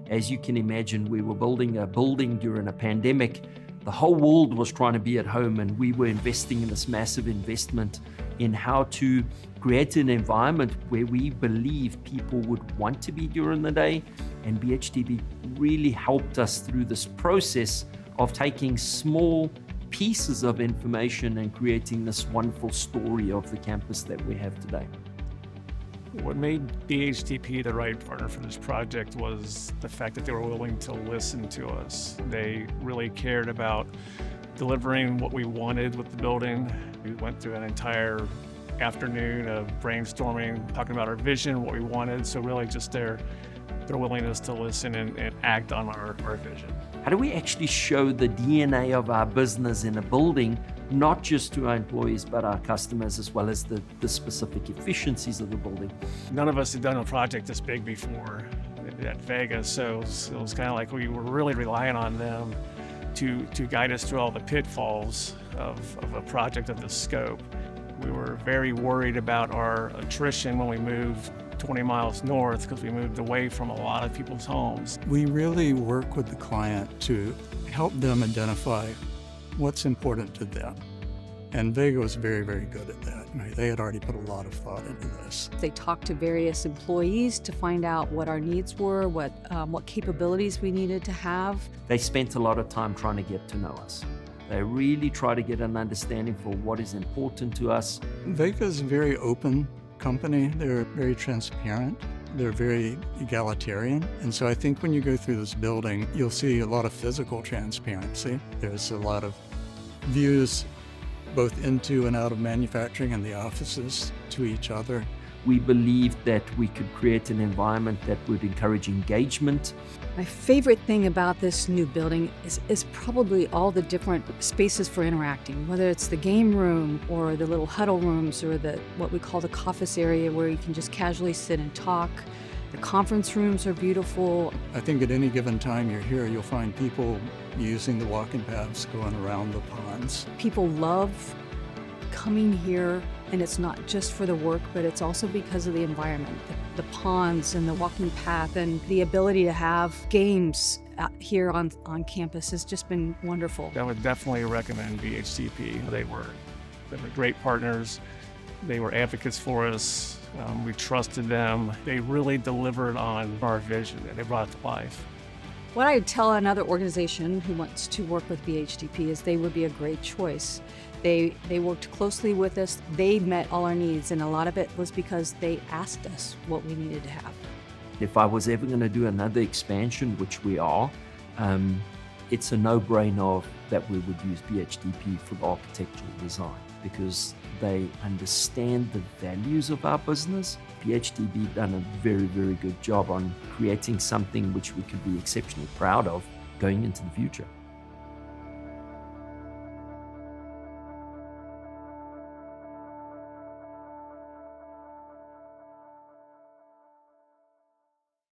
As you can imagine, we were building a building during a pandemic. The whole world was trying to be at home, and we were investing in this massive investment in how to create an environment where we believe people would want to be during the day. And BHDP really helped us through this process of taking small pieces of information and creating this wonderful story of the campus that we have today. What made BHDP the right partner for this project was the fact that they were willing to listen to us. They really cared about delivering what we wanted with the building. We went through an entire afternoon of brainstorming, talking about our vision, what we wanted. So really just their willingness to listen and act on our vision. How do we actually show the DNA of our business in a building, not just to our employees, but our customers, as well as the specific efficiencies of the building? None of us had done a project this big before at Vega, so it was kind of like we were really relying on them to guide us through all the pitfalls of a project of this scope. We were very worried about our attrition when we moved 20 miles north because we moved away from a lot of people's homes. We really work with the client to help them identify what's important to them. And Vega was very, very good at that. They had already put a lot of thought into this. They talked to various employees to find out what our needs were, what capabilities we needed to have. They spent a lot of time trying to get to know us. They really try to get an understanding for what is important to us. Vega is a very open company. They're very transparent. They're very egalitarian. And so I think when you go through this building, you'll see a lot of physical transparency. There's a lot of views both into and out of manufacturing and the offices to each other. We believed that we could create an environment that would encourage engagement. My favorite thing about this new building is probably all the different spaces for interacting, whether it's the game room or the little huddle rooms or what we call the office area where you can just casually sit and talk. The conference rooms are beautiful. I think at any given time you're here, you'll find people using the walking paths going around the ponds. People love coming here, and it's not just for the work, but it's also because of the environment, the ponds and the walking path, and the ability to have games out here on campus has just been wonderful. I would definitely recommend BHDP. They were great partners. They were advocates for us. We trusted them. They really delivered on our vision, and they brought it to life. What I would tell another organization who wants to work with BHDP is they would be a great choice. They worked closely with us. They met all our needs, and a lot of it was because they asked us what we needed to have. If I was ever going to do another expansion, which we are, it's a no-brainer that we would use BHDP for the architectural design because they understand the values of our business. BHDP done a very, very good job on creating something which we could be exceptionally proud of going into the future.